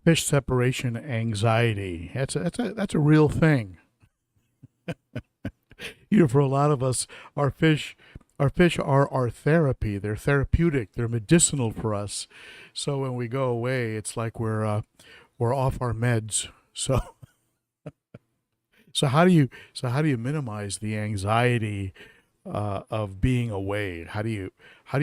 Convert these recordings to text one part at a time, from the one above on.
fish separation anxiety. That's a real thing. For a lot of us, our fish are our therapy. They're therapeutic. They're medicinal for us. So when we go away, it's like we're off our meds. So how do you minimize the anxiety of being away? How do you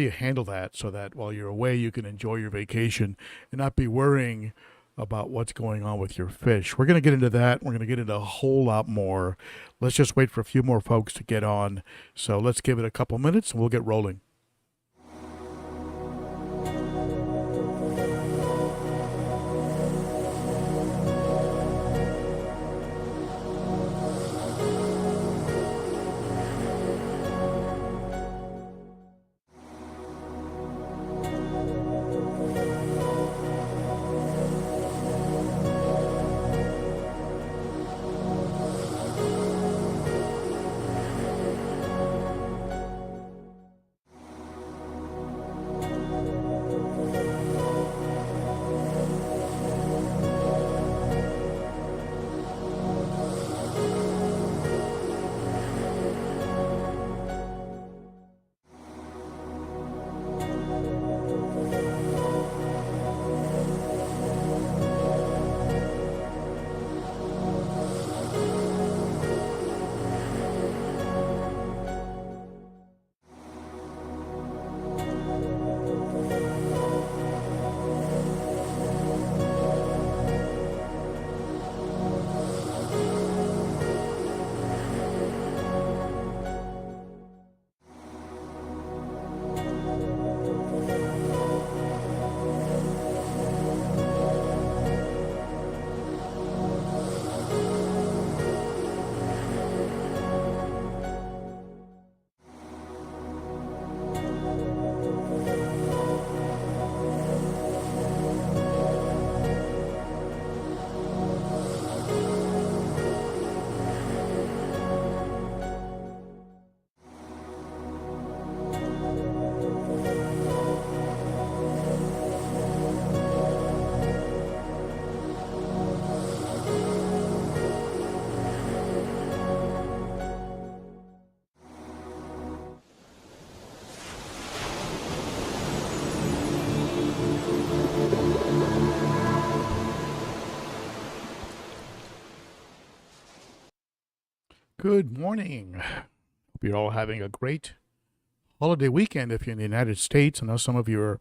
handle that so that while you're away, you can enjoy your vacation and not be worrying about what's going on with your fish? We're going to get into that. We're going to get into a whole lot more. Let's just wait for a few more folks to get on. So let's give it a couple minutes and we'll get rolling. Good morning. Hope you're all having a great holiday weekend if you're in the United States. I know some of you are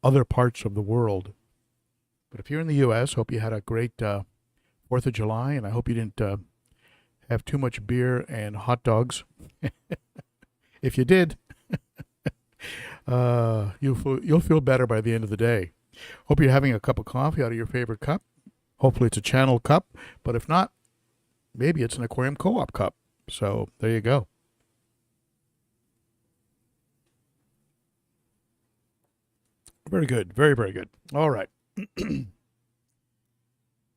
other parts of the world. But if you're in the U.S., hope you had a great 4th of July, and I hope you didn't have too much beer and hot dogs. If you did, you'll feel better by the end of the day. Hope you're having a cup of coffee out of your favorite cup. Hopefully it's a Channel cup, but if not, maybe it's an Aquarium Co-op cup. So there you go. Very good. Very, very good. All right.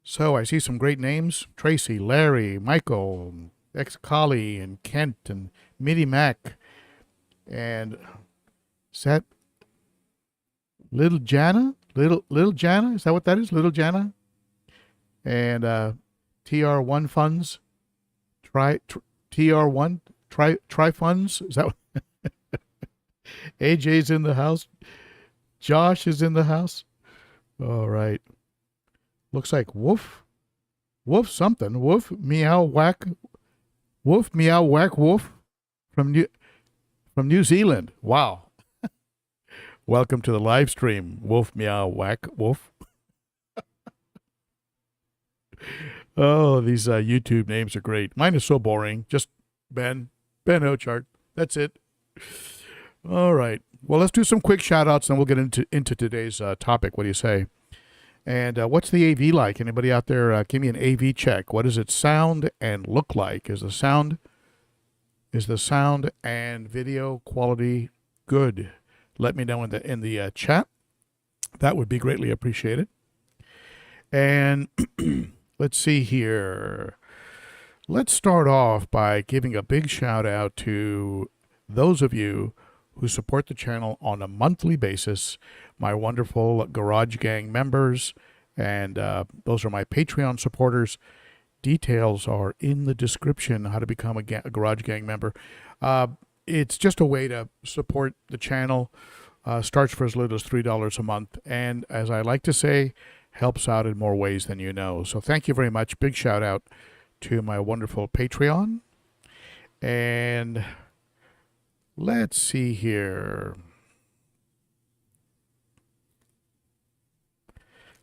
So I see some great names. Tracy, Larry, Michael, ex-Collie, and Kent, and Mitty Mac. And is that Little Jana? Little Jana? Is that what that is? Little Jana? And TR1 funds. TR1 try funds. Is that what AJ's in the house? Josh is in the house. All right. Looks like woof something. Woof meow whack. Woof meow whack woof from New Zealand. Wow. Welcome to the live stream. Woof meow whack woof. Oh, these YouTube names are great. Mine is so boring. Just Ben Ochart. That's it. All right. Well, let's do some quick shout outs and we'll get into today's topic. What do you say? And what's the AV like? Anybody out there give me an AV check? What does it sound and look like? Is the sound and video quality good? Let me know in the chat. That would be greatly appreciated. And let's see here. Let's start off by giving a big shout out to those of you who support the channel on a monthly basis, my wonderful Garage Gang members, and those are my Patreon supporters. Details are in the description how to become a Garage Gang member. It's just a way to support the channel. Starts for as little as $3 a month. And as I like to say, helps out in more ways than you know. So thank you very much. Big shout out to my wonderful Patreon. And let's see here.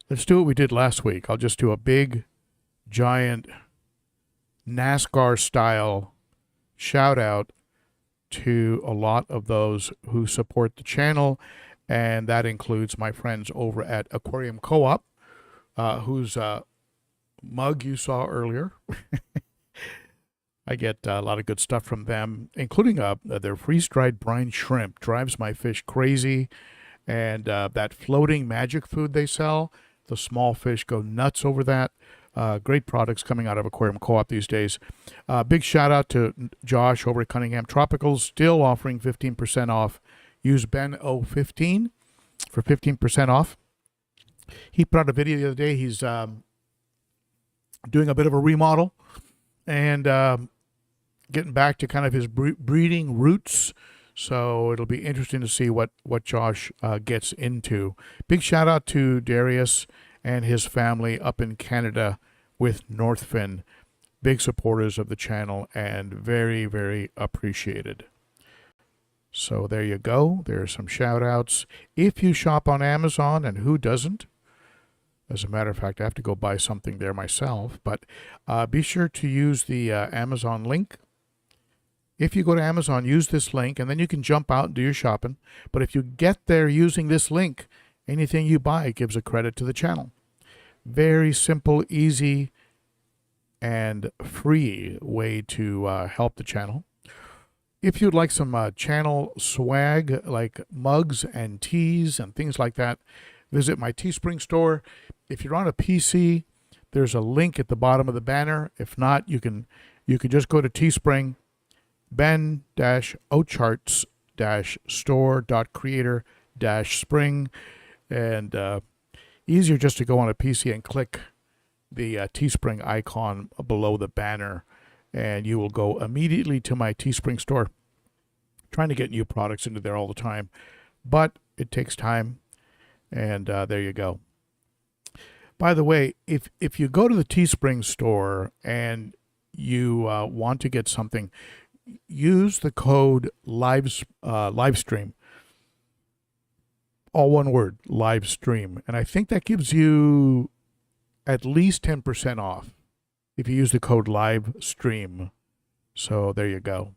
Let's do what we did last week. I'll just do a big, giant, NASCAR-style shout-out to a lot of those who support the channel, and that includes my friends over at Aquarium Co-op, whose mug you saw earlier. I get a lot of good stuff from them, including their freeze-dried brine shrimp. Drives my fish crazy. And that floating magic food they sell, the small fish go nuts over that. Great products coming out of Aquarium Co-op these days. Big shout out to Josh over at Cunningham Tropicals, still offering 15% off. Use ben.o.cichlid for 15% off. He put out a video the other day. He's doing a bit of a remodel and getting back to kind of his breeding roots. So it'll be interesting to see what Josh gets into. Big shout out to Darius and his family up in Canada with Northfin. Big supporters of the channel and very, very appreciated. So there you go. There are some shout outs. If you shop on Amazon, and who doesn't? As a matter of fact, I have to go buy something there myself. But be sure to use the Amazon link. If you go to Amazon, use this link, and then you can jump out and do your shopping. But if you get there using this link, anything you buy gives a credit to the channel. Very simple, easy, and free way to help the channel. If you'd like some channel swag, like mugs and teas and things like that, visit my Teespring store. If you're on a PC, there's a link at the bottom of the banner. If not, you can just go to Teespring, ben.o.cichlid-store.creator-spring, and easier just to go on a PC and click the Teespring icon below the banner, and you will go immediately to my Teespring store. Trying to get new products into there all the time, but it takes time, and there you go. By the way, if you go to the Teespring store and you want to get something, use the code livestream. All one word, live stream. And I think that gives you at least 10% off if you use the code live stream. So there you go.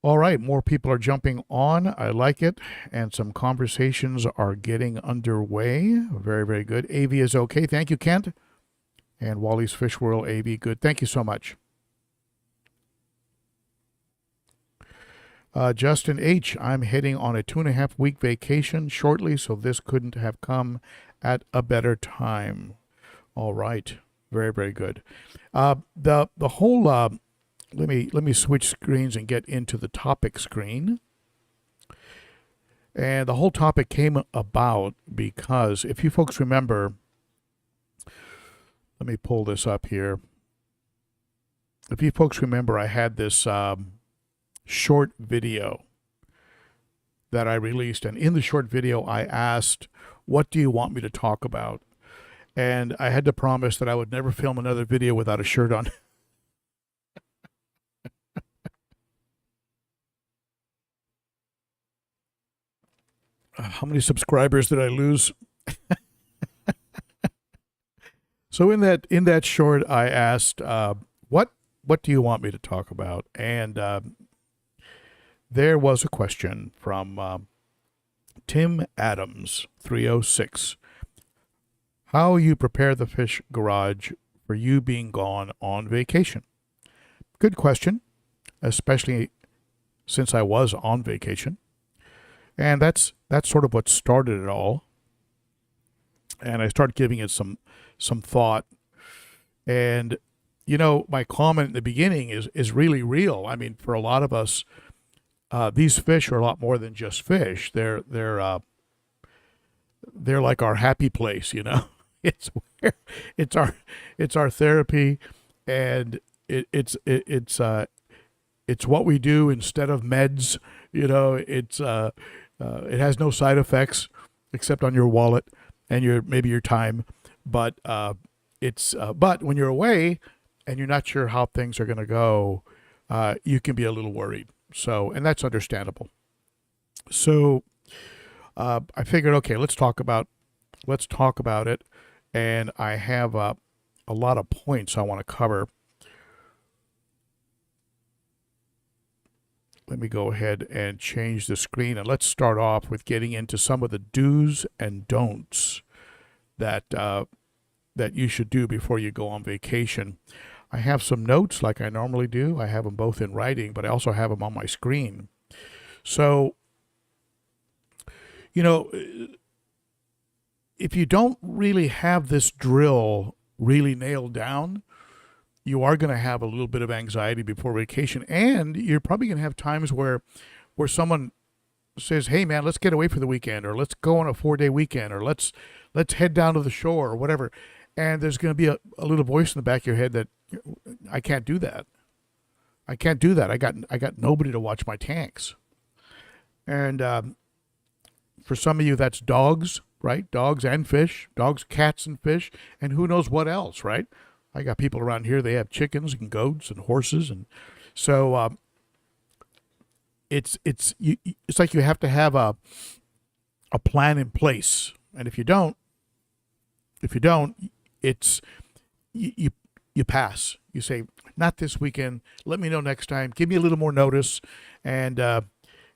All right, more people are jumping on. I like it. And some conversations are getting underway. Very, very good. AV is okay. Thank you, Kent. And Wally's Fish World, AV, good. Thank you so much. Justin H., I'm heading on a 2.5-week vacation shortly, so this couldn't have come at a better time. All right. Very, very good. The whole, let me switch screens and get into the topic screen. And the whole topic came about because, if you folks remember, let me pull this up here. If you folks remember, I had this short video that I released, and in the short video I asked, what do you want me to talk about? And I had to promise that I would never film another video without a shirt on. How many subscribers did I lose? So in that short I asked, what do you want me to talk about? And there was a question from Tim Adams 306. How you prepare the fish garage for you being gone on vacation? Good question, especially since I was on vacation. And that's sort of what started it all. And I started giving it some thought. And you know, my comment in the beginning is really real. I mean, for a lot of us, these fish are a lot more than just fish. They're like our happy place, you know. It's where it's our it's our therapy, and it's what we do instead of meds. You know, it has no side effects except on your wallet and maybe your time. But but when you're away and you're not sure how things are going to go, you can be a little worried. So, and that's understandable. So I figured, okay, let's talk about it, and I have a lot of points I want to cover. Let me go ahead and change the screen, and let's start off with getting into some of the do's and don'ts that that you should do before you go on vacation. I have some notes like I normally do. I have them both in writing, but I also have them on my screen. So, you know, if you don't really have this drill really nailed down, you are going to have a little bit of anxiety before vacation, and you're probably going to have times where someone says, "Hey, man, let's get away for the weekend," or "Let's go on a 4-day weekend," or let's head down to the shore," or whatever. And there's going to be a little voice in the back of your head that, "I can't do that. I can't do that. I got nobody to watch my tanks." And for some of you, that's dogs, right? Dogs and fish, dogs, cats, and fish, and who knows what else, right? I got people around here, they have chickens and goats and horses, and so it's like you have to have a plan in place, and if you don't, it's you pass. You say, "Not this weekend. Let me know next time. Give me a little more notice," and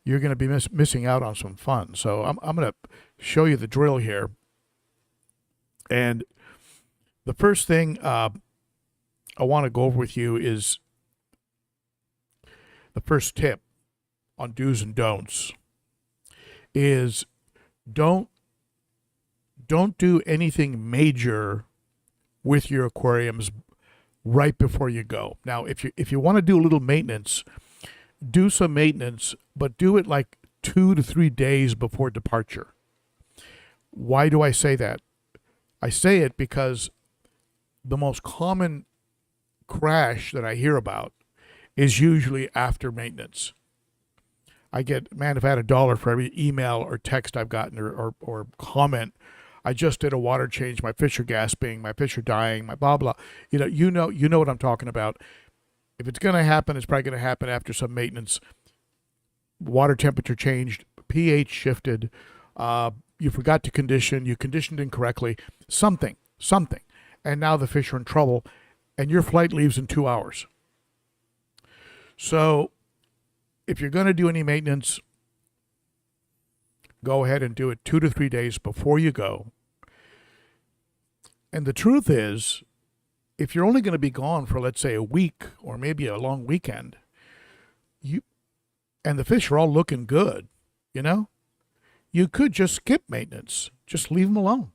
you're going to be missing out on some fun. So I'm going to show you the drill here, and the first thing I want to go over with you is the first tip on do's and don'ts is don't do anything major with your aquariums right before you go. Now, if you want to do a little maintenance, do some maintenance, but do it like 2 to 3 days before departure. Why do I say that? I say it because the most common crash that I hear about is usually after maintenance. I get, "Man, if I had $1 for every email or text I've gotten or comment, I just did a water change, my fish are gasping, my fish are dying, my blah blah." You know what I'm talking about. If it's going to happen, it's probably going to happen after some maintenance. Water temperature changed, pH shifted, you forgot to condition, you conditioned incorrectly, something, and now the fish are in trouble, and your flight leaves in 2 hours. So if you're going to do any maintenance, go ahead and do it 2 to 3 days before you go. And the truth is, if you're only going to be gone for, let's say, a week or maybe a long weekend, and the fish are all looking good, you could just skip maintenance. Just leave them alone.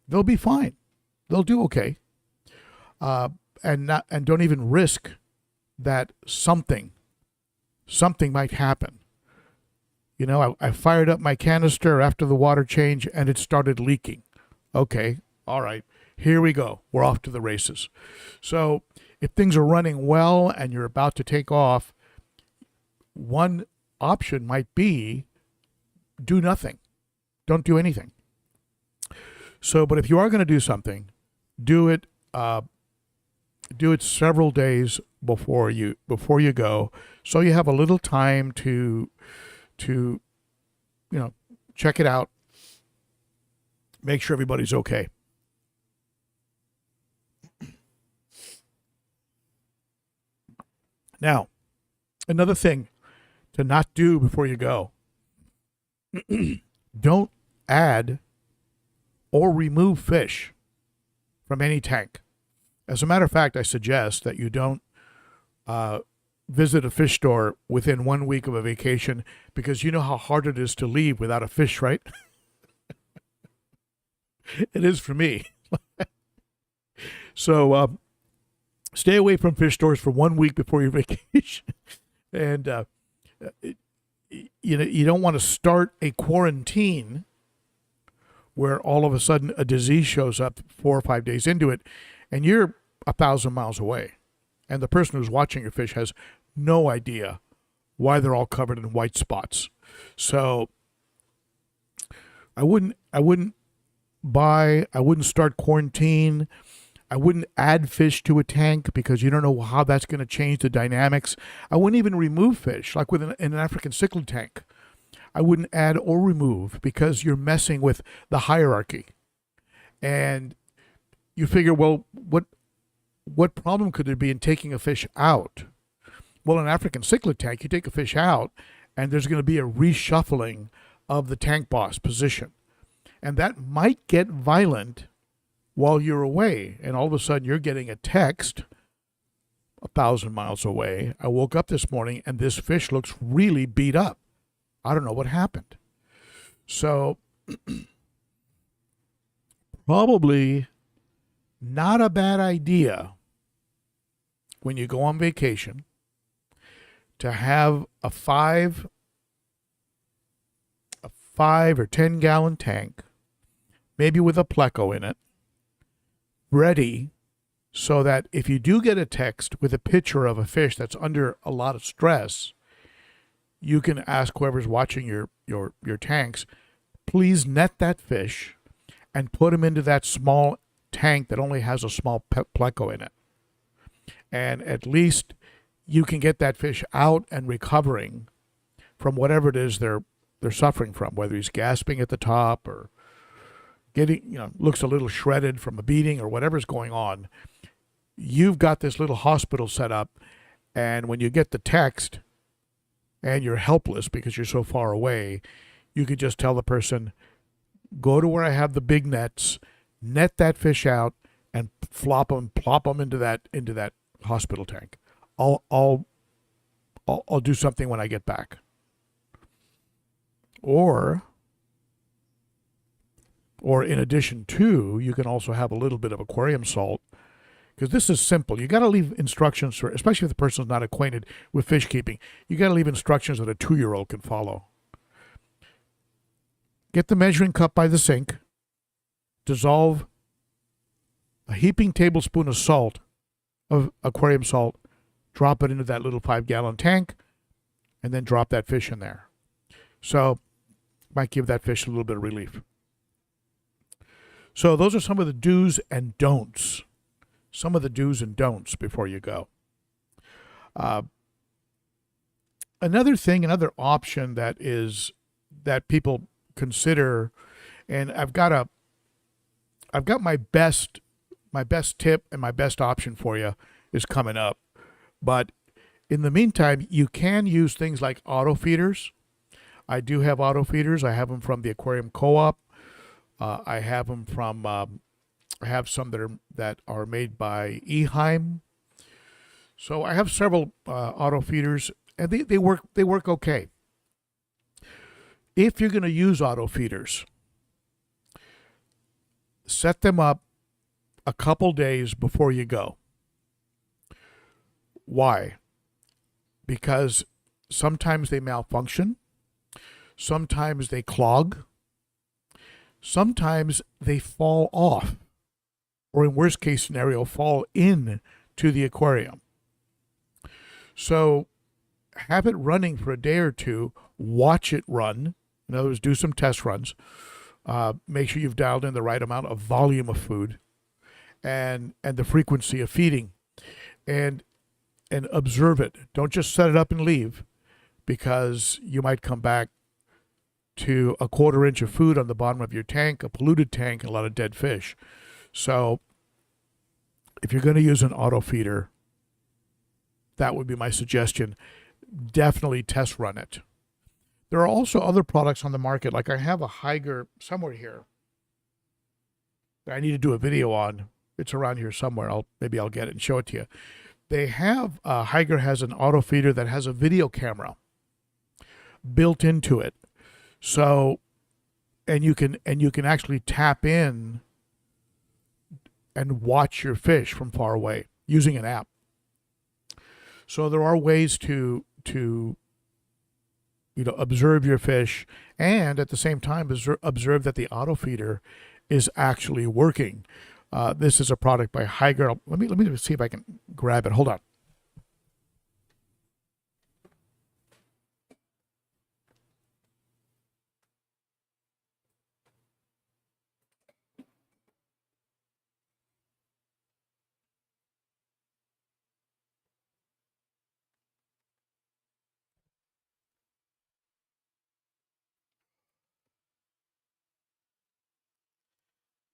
They'll be fine. They'll do okay. And don't even risk that something might happen. I fired up my canister after the water change and it started leaking. Okay, all right, here we go. We're off to the races. So if things are running well and you're about to take off, one option might be do nothing. Don't do anything. So, but if you are going to do something, do it several days before you go, so you have a little time to check it out, make sure everybody's okay. Now, another thing to not do before you go, don't add or remove fish from any tank. As a matter of fact, I suggest that you don't visit a fish store within 1 week of a vacation, because you know how hard it is to leave without a fish, right? It is for me. So stay away from fish stores for 1 week before your vacation. And You don't want to start a quarantine where all of a sudden a disease shows up 4 or 5 days into it, and you're 1,000 miles away, and the person who's watching your fish has no idea why they're all covered in white spots. So I wouldn't start quarantine. I wouldn't add fish to a tank because you don't know how that's going to change the dynamics. I wouldn't even remove fish, like in an African cichlid tank. I wouldn't add or remove because you're messing with the hierarchy. And you figure, well, what problem could there be in taking a fish out? Well, in an African cichlid tank, you take a fish out, and there's going to be a reshuffling of the tank boss position. And that might get violent while you're away. And all of a sudden, you're getting a text 1,000 miles away. I woke up this morning, and this fish looks really beat up. I don't know what happened. So probably not a bad idea when you go on vacation to have a 5 or 10 gallon tank, maybe with a pleco in it, ready so that if you do get a text with a picture of a fish that's under a lot of stress, you can ask whoever's watching your tanks, please net that fish and put him into that small tank that only has a small pleco in it. And at least you can get that fish out and recovering from whatever it is they're suffering from, whether he's gasping at the top or getting, looks a little shredded from a beating or whatever's going on. You've got this little hospital set up, and when you get the text and you're helpless because you're so far away, you could just tell the person, go to where I have the big nets, net that fish out, and plop them into that hospital tank. I'll do something when I get back. Or in addition to, you can also have a little bit of aquarium salt, because this is simple. You got to leave instructions for, especially if the person's not acquainted with fish keeping. You got to leave instructions that a 2-year-old can follow. Get the measuring cup by the sink. Dissolve a heaping tablespoon of salt, of aquarium salt. Drop it into that little 5-gallon tank, and then drop that fish in there. So, might give that fish a little bit of relief. So those are some of the do's and don'ts. Some of the do's and don'ts before you go. Another option that people consider, and I've got my best tip and my best option for you is coming up. But in the meantime, you can use things like auto feeders. I do have auto feeders. I have them from the Aquarium Co-op. I have them from. I have some that are made by Eheim. So I have several auto feeders, and they work okay. If you're going to use auto feeders, set them up a couple days before you go. Why? Because sometimes they malfunction. Sometimes they clog. Sometimes they fall off, or in worst case scenario, fall in to the aquarium. So have it running for a day or two. Watch it run. In other words, do some test runs. Make sure you've dialed in the right amount of volume of food and the frequency of feeding. And observe it. Don't just set it up and leave, because you might come back to a 1/4 inch of food on the bottom of your tank, a polluted tank, and a lot of dead fish. So if you're going to use an auto feeder, that would be my suggestion. Definitely test run it. There are also other products on the market. Like I have a Higer somewhere here that I need to do a video on. It's around here somewhere. Maybe I'll get it and show it to you. They have, Higer has an auto feeder that has a video camera built into it. So, and you can actually tap in and watch your fish from far away using an app. So there are ways to observe your fish, and at the same time observe that the auto feeder is actually working. This is a product by Higer. Let me see if I can grab it. Hold on.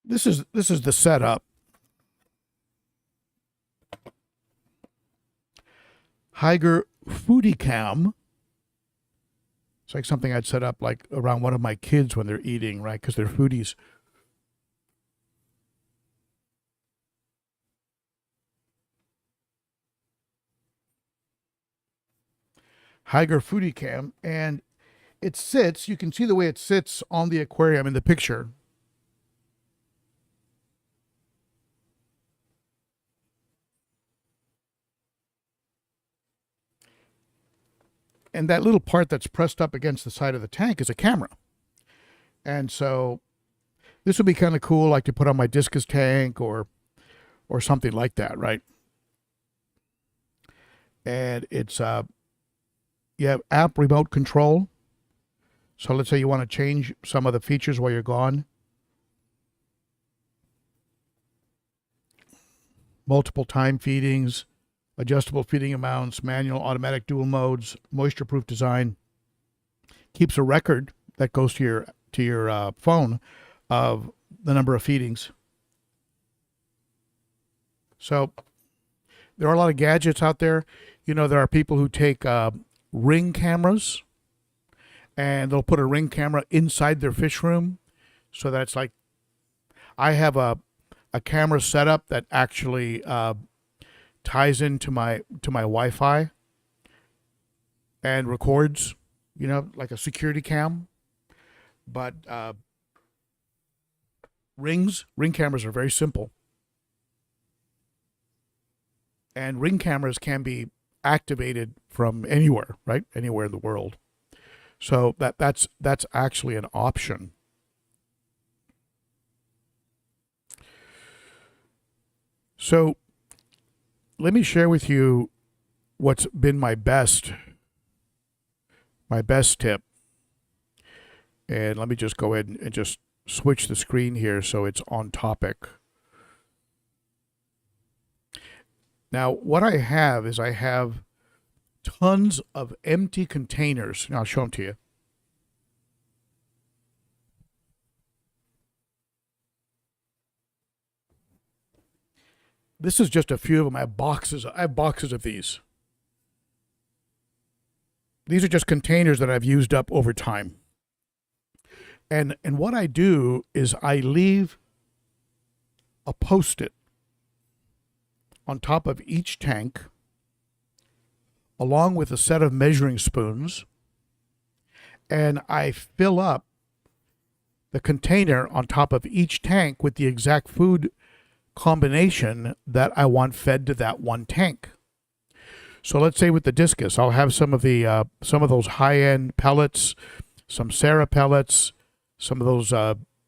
This is the setup. Higer Foodie Cam. It's like something I'd set up like around one of my kids when they're eating, right? Because they're foodies. Higer Foodie Cam, and it sits. You can see the way it sits on the aquarium in the picture. And that little part that's pressed up against the side of the tank is a camera. And so this would be kind of cool, like to put on my discus tank or something like that, right? And it's you have app remote control. So let's say you want to change some of the features while you're gone. Multiple time feedings, adjustable feeding amounts, manual, automatic, dual modes, moisture-proof design. Keeps a record that goes to your phone of the number of feedings. So there are a lot of gadgets out there. There are people who take Ring cameras, and they'll put a Ring camera inside their fish room, so that it's like I have a camera setup that actually ties into my Wi-Fi and records, like a security cam. But Ring cameras are very simple, and Ring cameras can be activated from anywhere, right? Anywhere in the world. So that's actually an option. So let me share with you what's been my best tip. And let me just go ahead and just switch the screen here so it's on topic. Now, what I have is I have tons of empty containers. Now, I'll show them to you. This is just a few of them. I have boxes of these. These are just containers that I've used up over time. And what I do is I leave a Post-it on top of each tank, along with a set of measuring spoons, and I fill up the container on top of each tank with the exact food combination that I want fed to that one tank. So let's say with the discus, I'll have some of those high-end pellets, some Sarah pellets, some of those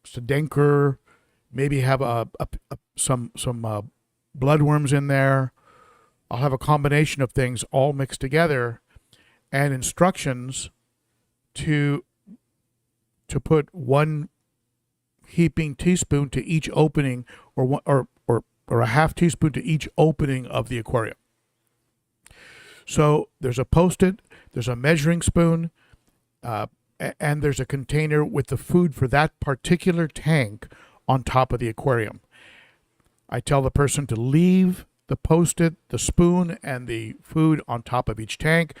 Stedenker, maybe have some bloodworms in there. I'll have a combination of things all mixed together, and instructions to put one heaping teaspoon to each opening, or a half teaspoon to each opening of the aquarium. So there's a Post-it, there's a measuring spoon, and there's a container with the food for that particular tank on top of the aquarium. I tell the person to leave the Post-it, the spoon, and the food on top of each tank.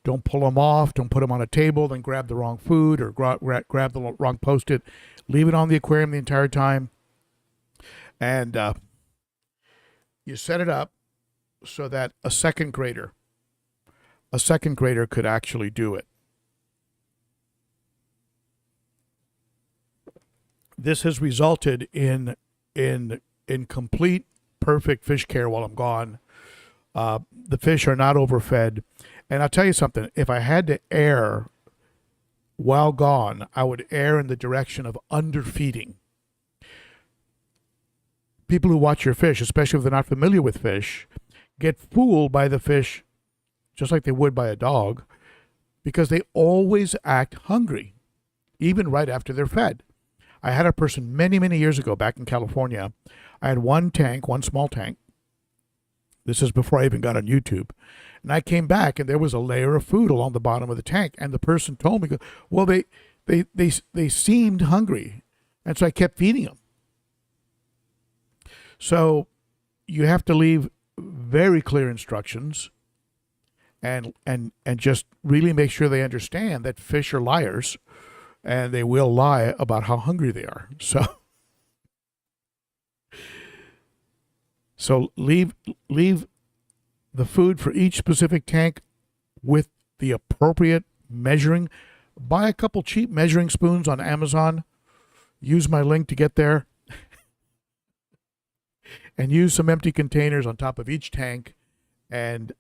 Don't pull them off. Don't put them on a table, then grab the wrong food or grab the wrong Post-it. Leave it on the aquarium the entire time. And you set it up so that a second grader could actually do it. This has resulted in complete perfect fish care while I'm gone. The fish are not overfed. And I'll tell you something, if I had to err while gone, I would err in the direction of underfeeding. People who watch your fish, especially if they're not familiar with fish, get fooled by the fish just like they would by a dog, because they always act hungry, even right after they're fed. I had a person many, many years ago back in California. I had one small tank. This is before I even got on YouTube. And I came back and there was a layer of food along the bottom of the tank. And the person told me, well, they seemed hungry. And so I kept feeding them. So you have to leave very clear instructions and just really make sure they understand that fish are liars and they will lie about how hungry they are. So leave the food for each specific tank with the appropriate measuring. Buy a couple cheap measuring spoons on Amazon. Use my link to get there. And use some empty containers on top of each tank and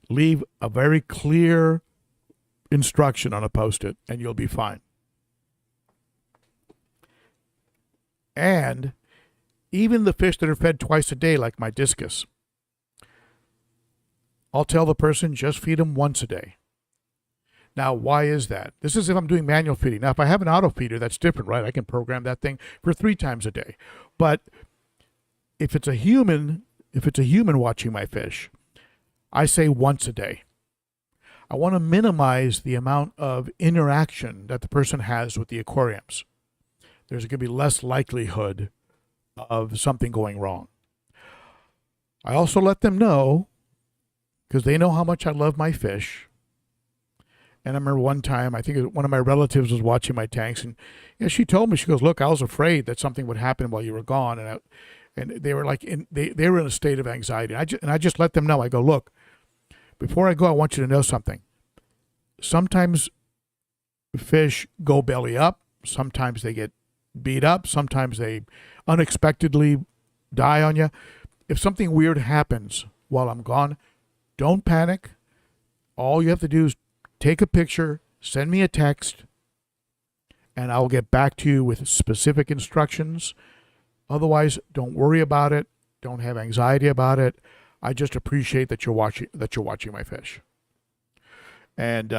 leave a very clear instruction on a Post-it and you'll be fine. And even the fish that are fed twice a day, like my discus, I'll tell the person just feed them once a day. Now, why is that? This is if I'm doing manual feeding. Now, if I have an auto feeder, that's different, right? I can program that thing for 3 times a day. But if it's a human watching my fish, I say once a day. I want to minimize the amount of interaction that the person has with the aquariums. There's going to be less likelihood of something going wrong. I also let them know, because they know how much I love my fish. And I remember one time, I think one of my relatives was watching my tanks, and she told me, she goes, look, I was afraid that something would happen while you were gone. And they were like, they were in a state of anxiety. And I just let them know. I go, look, before I go, I want you to know something. Sometimes fish go belly up. Sometimes they get beat up. Sometimes they unexpectedly die on you. If something weird happens while I'm gone, don't panic. All you have to do is take a picture, send me a text, and I'll get back to you with specific instructions. Otherwise, don't worry about it. Don't have anxiety about it. I just appreciate that you're watching my fish. And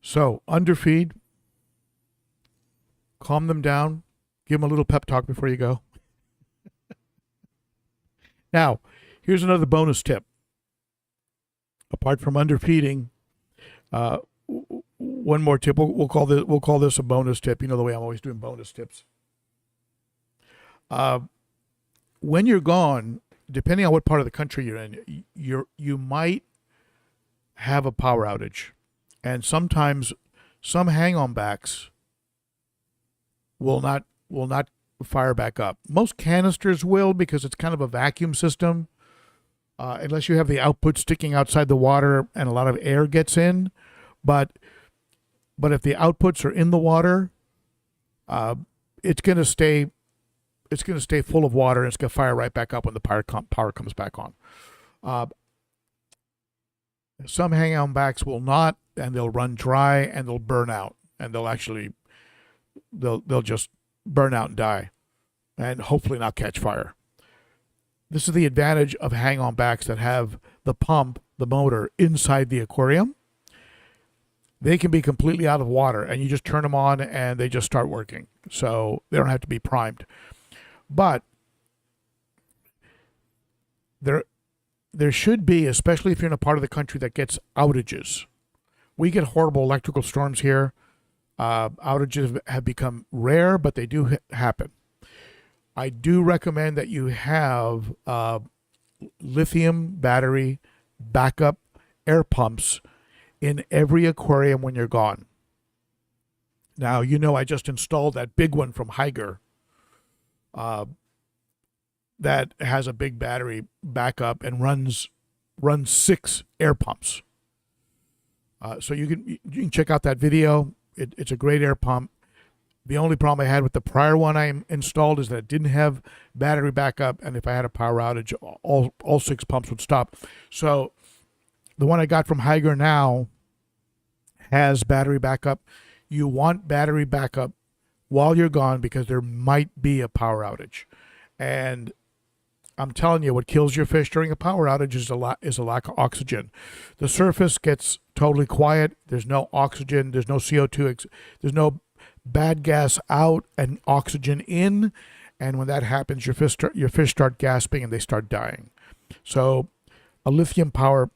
so underfeed, calm them down, give them a little pep talk before you go. Now, here's another bonus tip. Apart from underfeeding, one more tip. We'll call this a bonus tip. You know the way I'm always doing bonus tips. When you're gone, depending on what part of the country you're in, you might have a power outage, and sometimes some hang-on backs will not fire back up. Most canisters will, because it's kind of a vacuum system, unless you have the output sticking outside the water and a lot of air gets in. But if the outputs are in the water, it's going to stay full of water, and it's going to fire right back up when the power comes back on. Some hang-on backs will not, and they'll run dry and they'll burn out, and they'll just burn out and die, and hopefully not catch fire. This is the advantage of hang-on backs that have the pump, the motor, inside the aquarium. They can be completely out of water, and you just turn them on and they just start working. So they don't have to be primed. But there should be, especially if you're in a part of the country that gets outages. We get horrible electrical storms here. Outages have become rare, but they do happen. I do recommend that you have lithium battery backup air pumps in every aquarium when you're gone. Now, I just installed that big one from Higer that has a big battery backup and runs 6 air pumps. So you can check out that video. It's a great air pump. The only problem I had with the prior one I installed is that it didn't have battery backup, and if I had a power outage, all 6 pumps would stop. So the one I got from Higer now has battery backup. You want battery backup while you're gone because there might be a power outage. And I'm telling you, what kills your fish during a power outage is a lack of oxygen. The surface gets totally quiet. There's no oxygen. There's no CO2. There's no bad gas out and oxygen in. And when that happens, your fish start gasping and they start dying. So a lithium power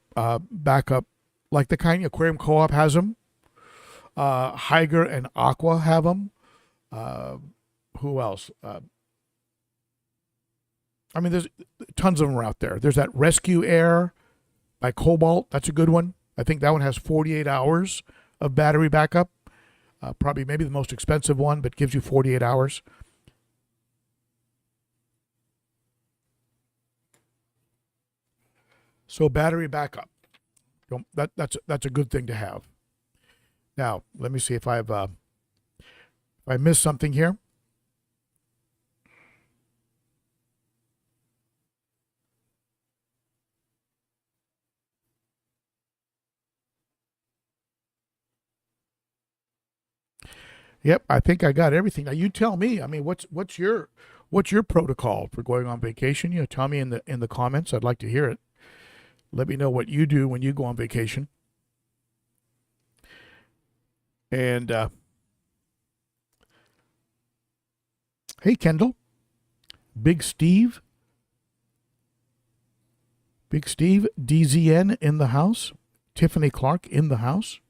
backup, like the kind Aquarium Co-op has them, Higer and Aqua have them. Who else? I mean, there's tons of them out there. There's that Rescue Air by Cobalt. That's a good one. I think that one has 48 hours of battery backup. Probably maybe the most expensive one, but gives you 48 hours. So battery backup. That's a good thing to have. Now, let me see if I missed something here. Yep, I think I got everything. Now you tell me. I mean, what's your protocol for going on vacation? You know, tell me in the comments. I'd like to hear it. Let me know what you do when you go on vacation. And hey, Kendall, Big Steve, DZN in the house, Tiffany Clark in the house.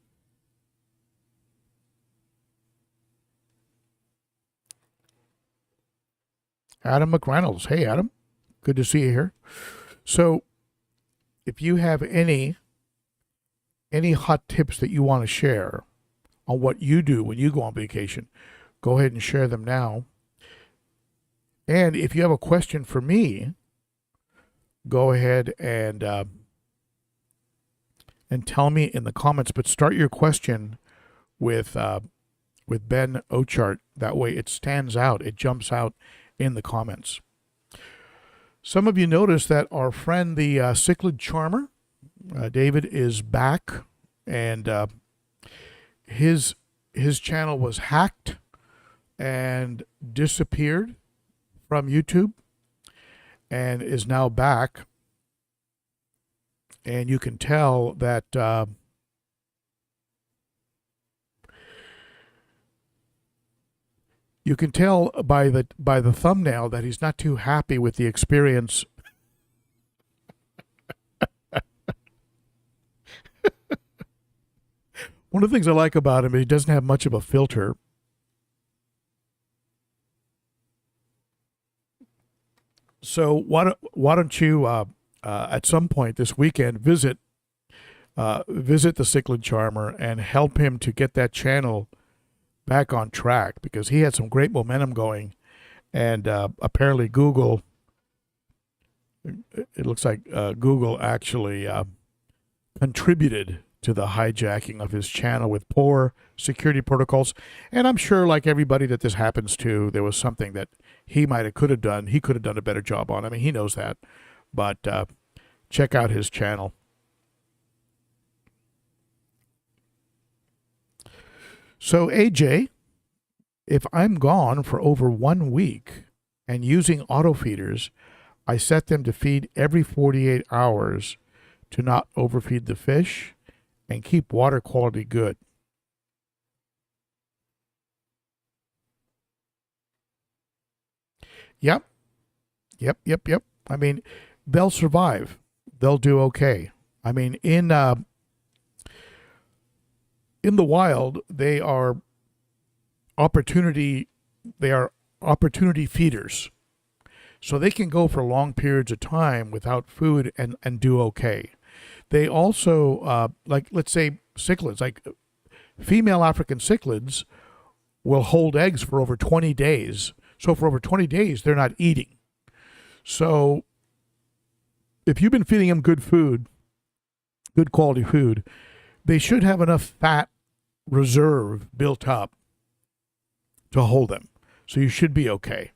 Adam McReynolds. Hey, Adam. Good to see you here. So if you have any hot tips that you want to share on what you do when you go on vacation, go ahead and share them now. And if you have a question for me, go ahead and tell me in the comments. But start your question with Ben Ochart. That way it stands out. It jumps out in the comments. Some of you noticed that our friend, the Cichlid Charmer, David, is back, and his channel was hacked and disappeared from YouTube, and is now back. And you can tell that you can tell by the thumbnail that he's not too happy with the experience. One of the things I like about him is he doesn't have much of a filter. So why don't you at some point this weekend visit the Cichlid Charmer and help him to get that channel back on track, because he had some great momentum going, and apparently Google, it looks like Google actually contributed to the hijacking of his channel with poor security protocols. And I'm sure, like everybody that this happens to, there was something that he could have done a better job on. I mean, he knows that. But check out his channel. So AJ, if I'm gone for over 1 week and using auto feeders, I set them to feed every 48 hours to not overfeed the fish and keep water quality good. Yep. I mean, they'll survive. They'll do okay. I mean, in the wild, they are opportunity feeders. So they can go for long periods of time without food and do okay. They also, like, let's say cichlids, like female African cichlids will hold eggs for over 20 days. So for over 20 days, they're not eating. So if you've been feeding them good food, good quality food, they should have enough fat reserve built up to hold them. So you should be okay.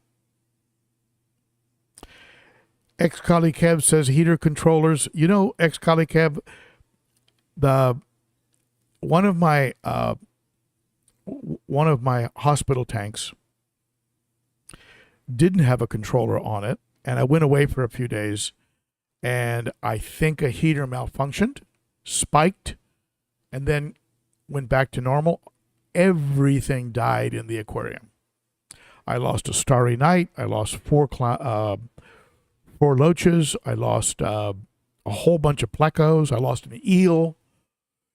Ex-Kali Kev says heater controllers. You know, Ex-Kali Kev, one of my hospital tanks didn't have a controller on it, and I went away for a few days, and I think a heater malfunctioned, spiked, and then went back to normal. Everything died in the aquarium. I lost a starry night. I lost four loaches. I lost a whole bunch of plecos. I lost an eel.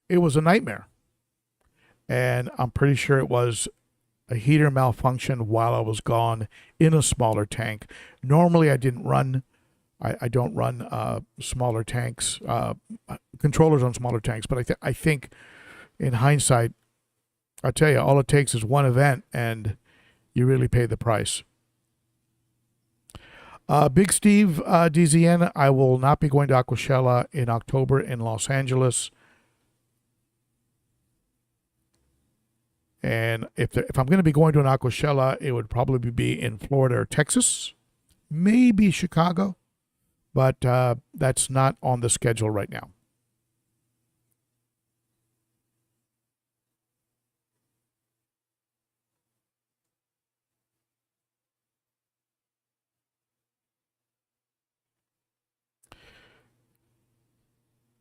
It was a nightmare. And I'm pretty sure it was a heater malfunction while I was gone in a smaller tank. Normally, I don't run smaller tanks, controllers on smaller tanks. But I think in hindsight, I'll tell you, all it takes is one event and you really pay the price. Big Steve, DZN, I will not be going to Aquashella in October in Los Angeles. And if I'm going to be going to an Aquashella, it would probably be in Florida or Texas, maybe Chicago, but that's not on the schedule right now.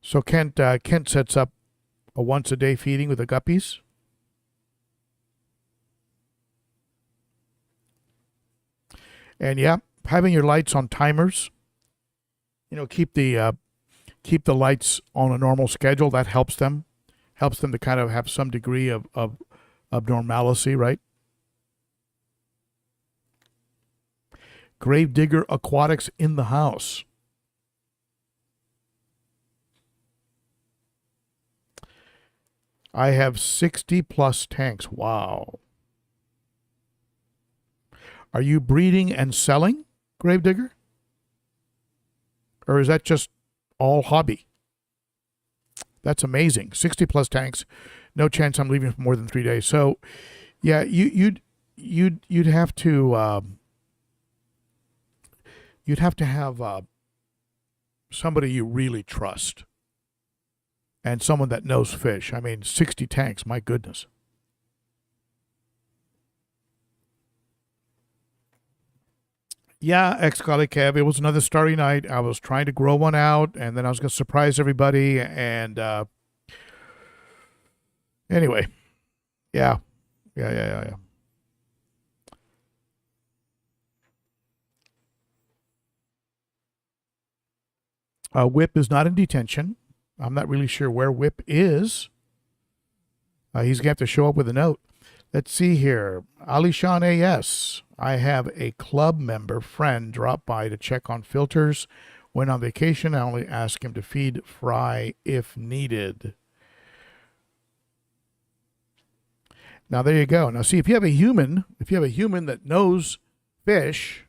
So Kent sets up a once-a-day feeding with the guppies. And yeah, having your lights on timers, keep the lights on a normal schedule. That helps them to kind of have some degree of normalcy, right? Gravedigger Aquatics in the house. I have 60 plus tanks. Wow. Are you breeding and selling, Gravedigger? Or is that just all hobby? That's amazing. 60 plus tanks. No chance I'm leaving for more than 3 days. So, yeah, you'd have to have somebody you really trust. And someone that knows fish. I mean, 60 tanks, my goodness. Yeah, ex-colleague Kev, it was another starry night. I was trying to grow one out, and then I was going to surprise everybody. And anyway, yeah. Whip is not in detention. I'm not really sure where Whip is. He's going to have to show up with a note. Let's see here. Alishan AS. I have a club member friend drop by to check on filters. When on vacation, I only ask him to feed fry if needed. Now, there you go. Now, see, if you have a human that knows fish,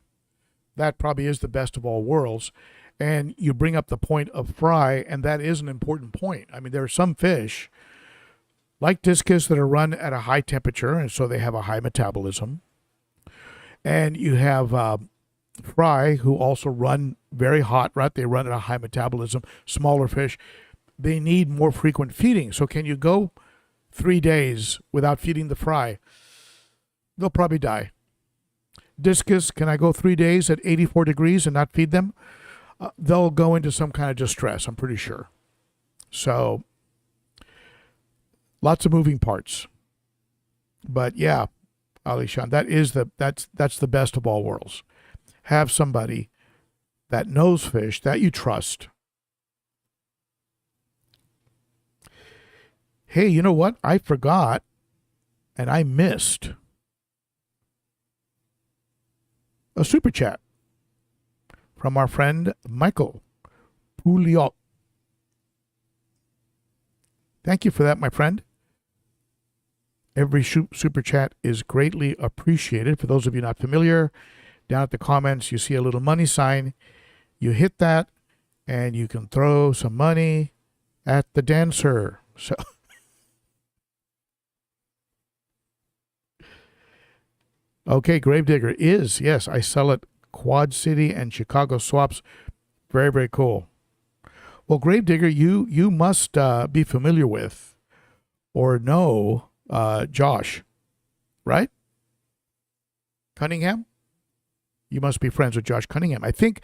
that probably is the best of all worlds. And you bring up the point of fry, and that is an important point. I mean, there are some fish, like discus, that are run at a high temperature, and so they have a high metabolism. And you have fry, who also run very hot, right? They run at a high metabolism. Smaller fish, they need more frequent feeding. So can you go 3 days without feeding the fry? They'll probably die. Discus, can I go 3 days at 84 degrees and not feed them? They'll go into some kind of distress, I'm pretty sure. So, lots of moving parts. But yeah, Alishan, that's the best of all worlds. Have somebody that knows fish, that you trust. Hey, you know what? I forgot and I missed a super chat from our friend Michael Pouliot. Thank you for that, my friend. Every super chat is greatly appreciated. For those of you not familiar, down at the comments, you see a little money sign. You hit that, and you can throw some money at the dancer. So, okay, Gravedigger is, yes, I sell it Quad City and Chicago swaps. Very, very cool. Well, Gravedigger, you must be familiar with or know Josh, right? Cunningham? You must be friends with Josh Cunningham. I think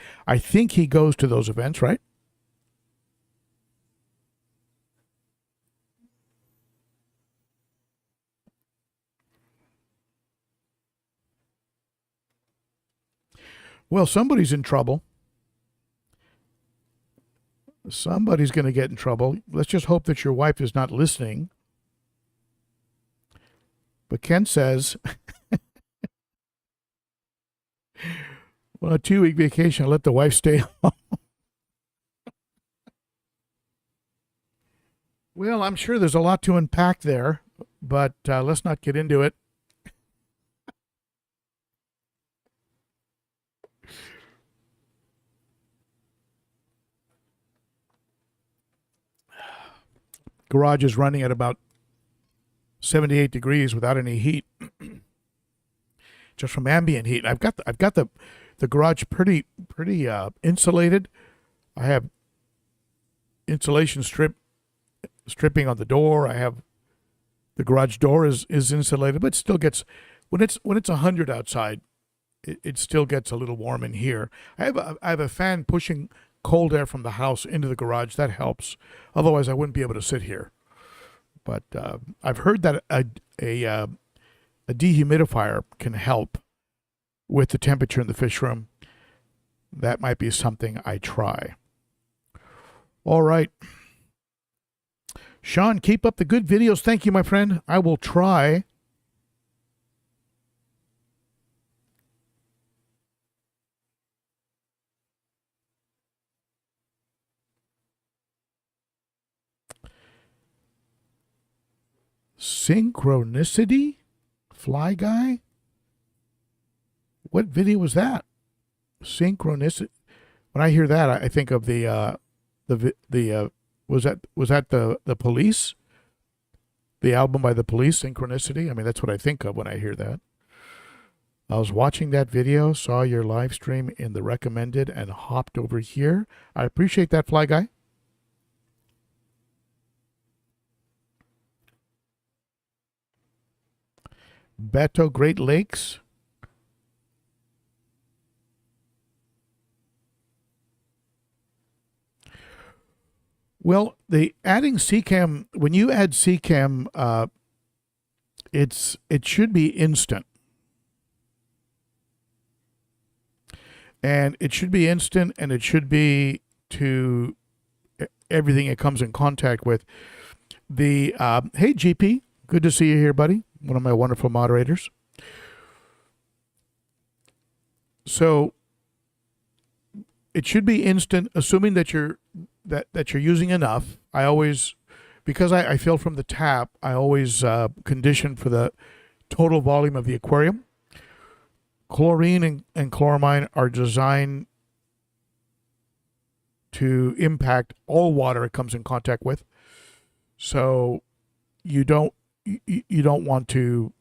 he goes to those events, right? Well, somebody's in trouble. Somebody's going to get in trouble. Let's just hope that your wife is not listening. But Ken says, well, a 2-week vacation, let the wife stay home. Well, I'm sure there's a lot to unpack there, but let's not get into it. Garage is running at about 78 degrees without any heat, just from ambient heat. I've got the garage pretty insulated. I have insulation stripping on the door. I have the garage door is insulated, but it still gets when it's 100 outside. It still gets a little warm in here. I have a fan pushing cold air from the house into the garage. That helps. Otherwise, I wouldn't be able to sit here. But I've heard that a dehumidifier can help with the temperature in the fish room. That might be something I try. All right. Sean, keep up the good videos. Thank you, my friend. I will try. Synchronicity? Fly guy? What video was that? Synchronicity. When I hear that, I think of the was that the Police? The album by the Police, Synchronicity? I mean, that's what I think of when I hear that. I was watching that video, saw your live stream in the recommended, and hopped over here. I appreciate that, Fly Guy. Beto Great Lakes. Well, the adding CCAM, when you add CCAM, it should be instant. And it should be instant, and it should be to everything it comes in contact with. The hey GP, good to see you here, buddy. One of my wonderful moderators. So it should be instant, assuming that you're using enough. I always, because I fill from the tap, I always condition for the total volume of the aquarium. Chlorine and chloramine are designed to impact all water it comes in contact with. So you don't want to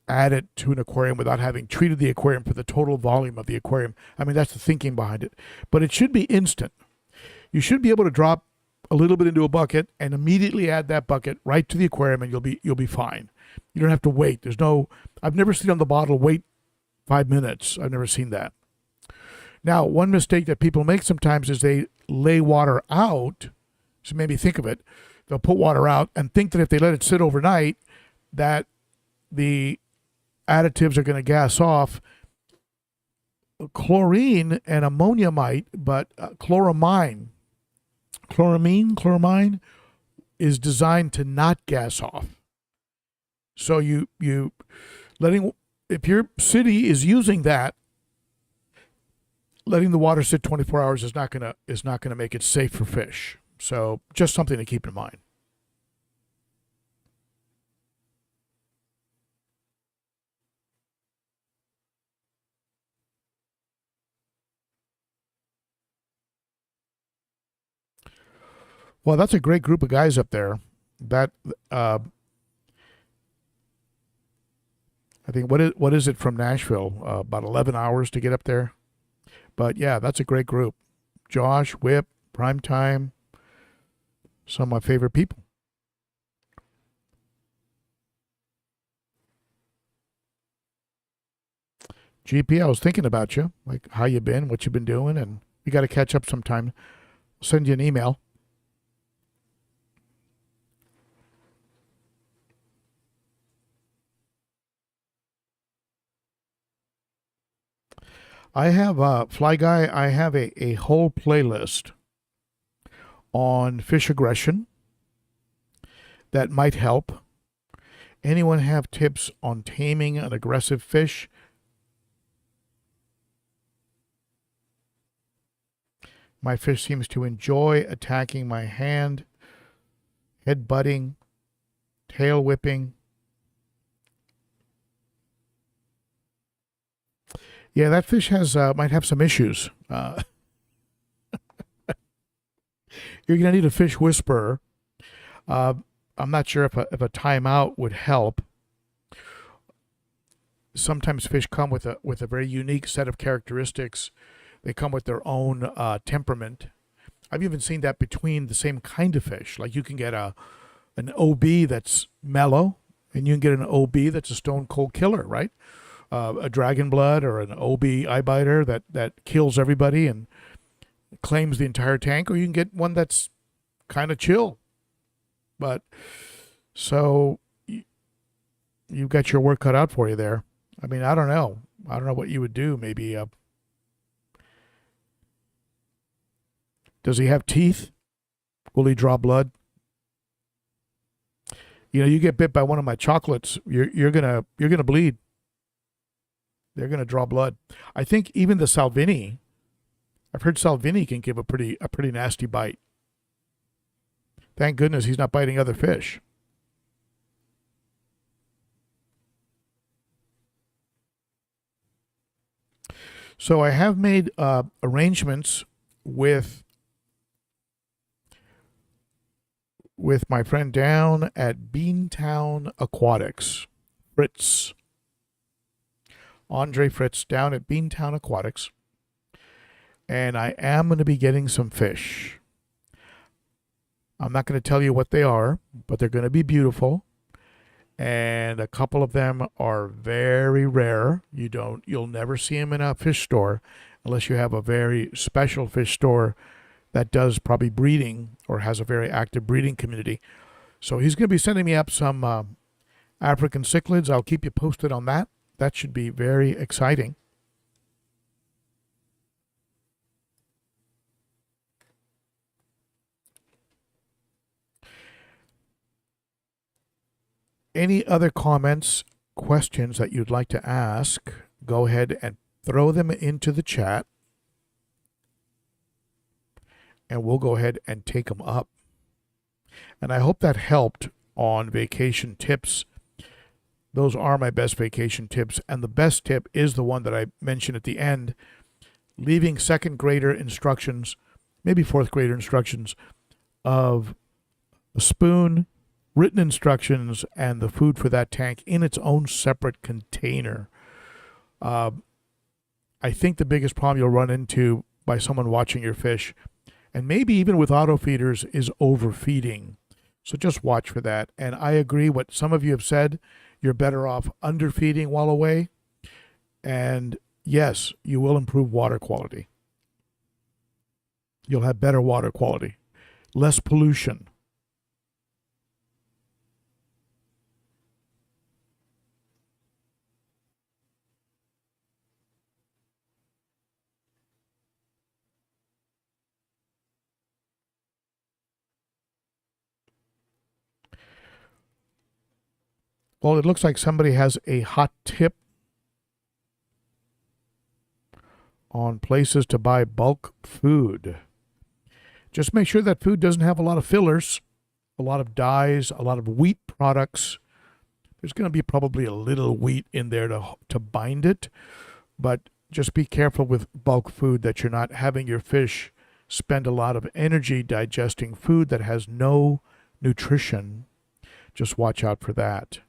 add it to an aquarium without having treated the aquarium for the total volume of the aquarium. I mean, that's the thinking behind it. But it should be instant. You should be able to drop a little bit into a bucket and immediately add that bucket right to the aquarium, and you'll be fine. You don't have to wait. I've never seen on the bottle wait 5 minutes. I've never seen that. Now, one mistake that people make sometimes is they lay water out. So maybe think of it. They'll put water out and think that if they let it sit overnight, that the additives are going to gas off. Chlorine and ammonia might, but chloramine is designed to not gas off. So if your city is using that, letting the water sit 24 hours is not gonna make it safe for fish. So just something to keep in mind. Well, that's a great group of guys up there. That I think what is it from Nashville? About 11 hours to get up there. But yeah, that's a great group. Josh, Whip, Primetime, some of my favorite people. GP, I was thinking about you, like how you been, what you've been doing, and we got to catch up sometime. I'll send you an email. I have, Fly Guy, I have a whole playlist on fish aggression that might help. Anyone have tips on taming an aggressive fish? My fish seems to enjoy attacking my hand, head butting, tail whipping. Yeah, that fish has might have some issues. You're going to need a fish whisperer. I'm not sure if a timeout would help. Sometimes fish come with a very unique set of characteristics. They come with their own temperament. I've even seen that between the same kind of fish. Like you can get an OB that's mellow, and you can get an OB that's a stone cold killer, right? A dragon blood or an OB eye biter that kills everybody and claims the entire tank, or you can get one that's kind of chill. But so you've got your work cut out for you there. I mean, I don't know. I don't know what you would do. Maybe does he have teeth? Will he draw blood? You know, you get bit by one of my chocolates, you're gonna bleed. They're gonna draw blood. I think even the Salvini, I've heard Salvini can give a pretty nasty bite. Thank goodness he's not biting other fish. So I have made arrangements with my friend down at Beantown Aquatics, Fritz. Andre Fritz down at Beantown Aquatics. And I am going to be getting some fish. I'm not going to tell you what they are, but they're going to be beautiful. And a couple of them are very rare. You'll never see them in a fish store unless you have a very special fish store that does probably breeding or has a very active breeding community. So he's going to be sending me up some African cichlids. I'll keep you posted on that. That should be very exciting. Any other comments, questions that you'd like to ask, go ahead and throw them into the chat. And we'll go ahead and take them up. And I hope that helped on vacation tips. Those are my best vacation tips. And the best tip is the one that I mentioned at the end, leaving second grader instructions, maybe fourth grader instructions of a spoon, written instructions, and the food for that tank in its own separate container. I think the biggest problem you'll run into by someone watching your fish, and maybe even with auto feeders, is overfeeding. So just watch for that. And I agree what some of you have said. You're better off underfeeding while away. And yes, you will improve water quality. You'll have better water quality, less pollution. Well, it looks like somebody has a hot tip on places to buy bulk food. Just make sure that food doesn't have a lot of fillers, a lot of dyes, a lot of wheat products. There's going to be probably a little wheat in there to bind it, but just be careful with bulk food that you're not having your fish spend a lot of energy digesting food that has no nutrition. Just watch out for that.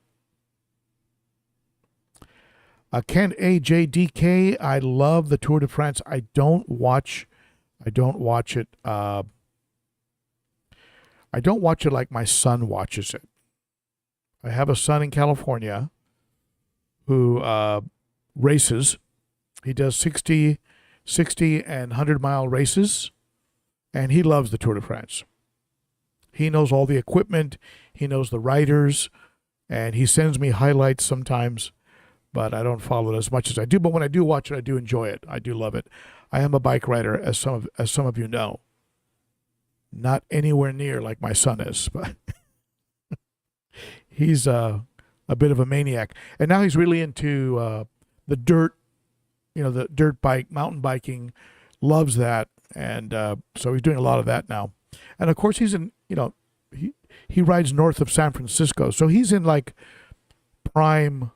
Ken AJDK, I love the Tour de France. I don't watch it. I don't watch it like my son watches it. I have a son in California who races, He does 60 and 100-mile races, and he loves the Tour de France. He knows all the equipment. He knows the riders, and he sends me highlights sometimes, but I don't follow it as much as I do. But when I do watch it, I do enjoy it. I do love it. I am a bike rider, as some of you know. Not anywhere near like my son is, but he's a bit of a maniac. And now he's really into the dirt, the dirt bike, mountain biking, loves that. And so he's doing a lot of that now. And of course, he's in, he rides north of San Francisco. So he's in like prime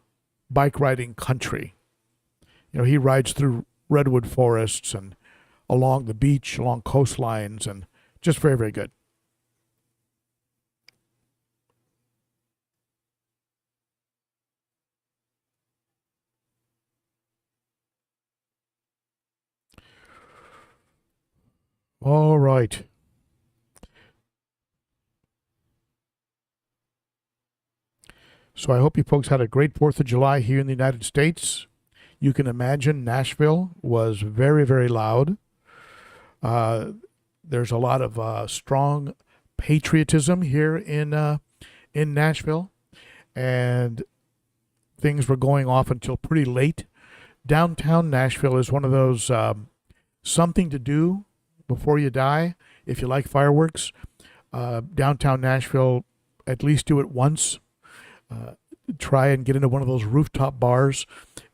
bike riding country. He rides through redwood forests and along the beach, along coastlines, and just very, very good. All right. So I hope you folks had a great 4th of July here in the United States. You can imagine Nashville was very, very loud. There's a lot of strong patriotism here in Nashville, and things were going off until pretty late. Downtown Nashville is one of those something to do before you die. If you like fireworks, downtown Nashville, at least do it once. Try and get into one of those rooftop bars.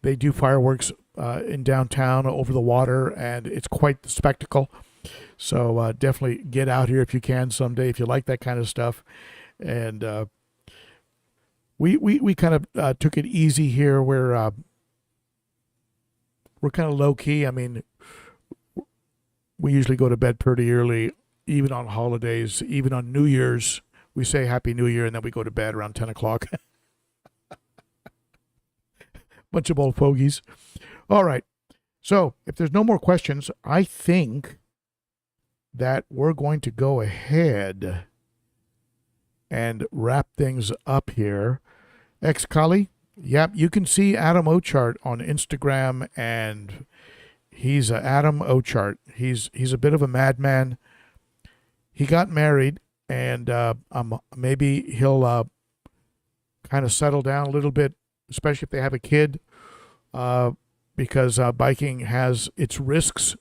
They do fireworks in downtown over the water, and it's quite the spectacle. So definitely get out here if you can someday, if you like that kind of stuff. And we kind of took it easy here. We're kind of low key. I mean, we usually go to bed pretty early, even on holidays, even on New Year's. We say Happy New Year, and then we go to bed around 10 o'clock. Bunch of old fogies. All right. So if there's no more questions, I think that we're going to go ahead and wrap things up here. Kali, yep, you can see Adam Ochart on Instagram, and he's Adam Ochart. He's a bit of a madman. He got married, and maybe he'll kind of settle down a little bit, especially if they have a kid, because biking has its risks.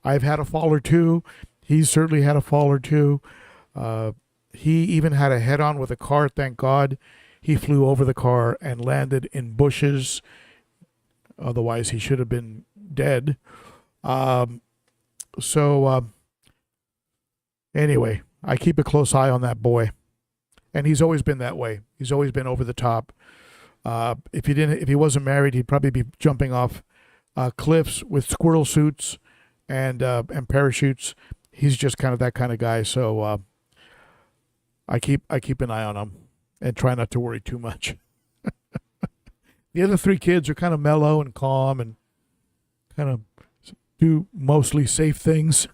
I've had a fall or two. He's certainly had a fall or two. He even had a head-on with a car, thank God. He flew over the car and landed in bushes. Otherwise, he should have been dead. Anyway, I keep a close eye on that boy. And he's always been that way. He's always been over the top. If he wasn't married, he'd probably be jumping off cliffs with squirrel suits and parachutes. He's just kind of that kind of guy. So I keep an eye on him and try not to worry too much. The other 3 kids are kind of mellow and calm and kind of do mostly safe things.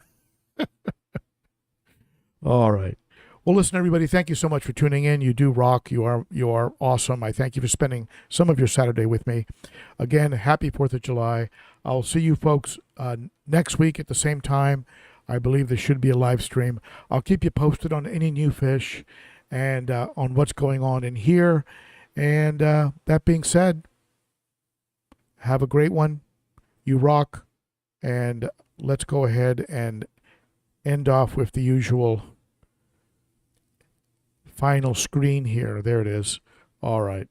All right. Well, listen, everybody, thank you so much for tuning in. You do rock. You are awesome. I thank you for spending some of your Saturday with me. Again, happy 4th of July. I'll see you folks next week at the same time. I believe there should be a live stream. I'll keep you posted on any new fish and on what's going on in here. And that being said, have a great one. You rock. And let's go ahead and end off with the usual final screen here. There it is. All right.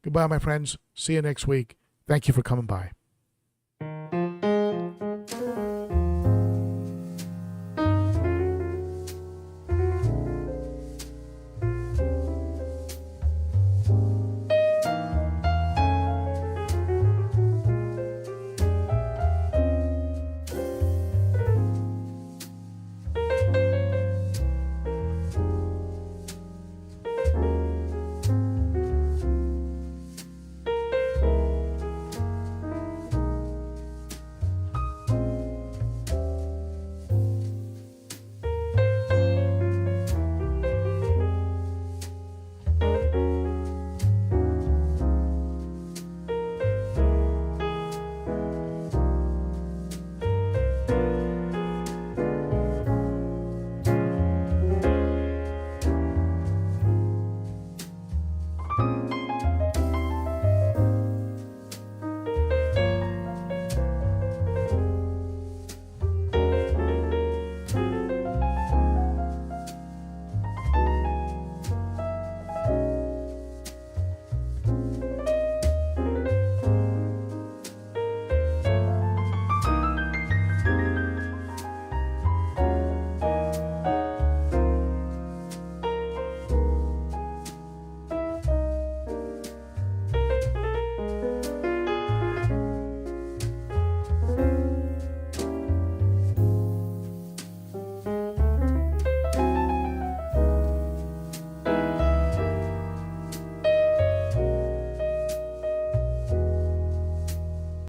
Goodbye, my friends. See you next week. Thank you for coming by.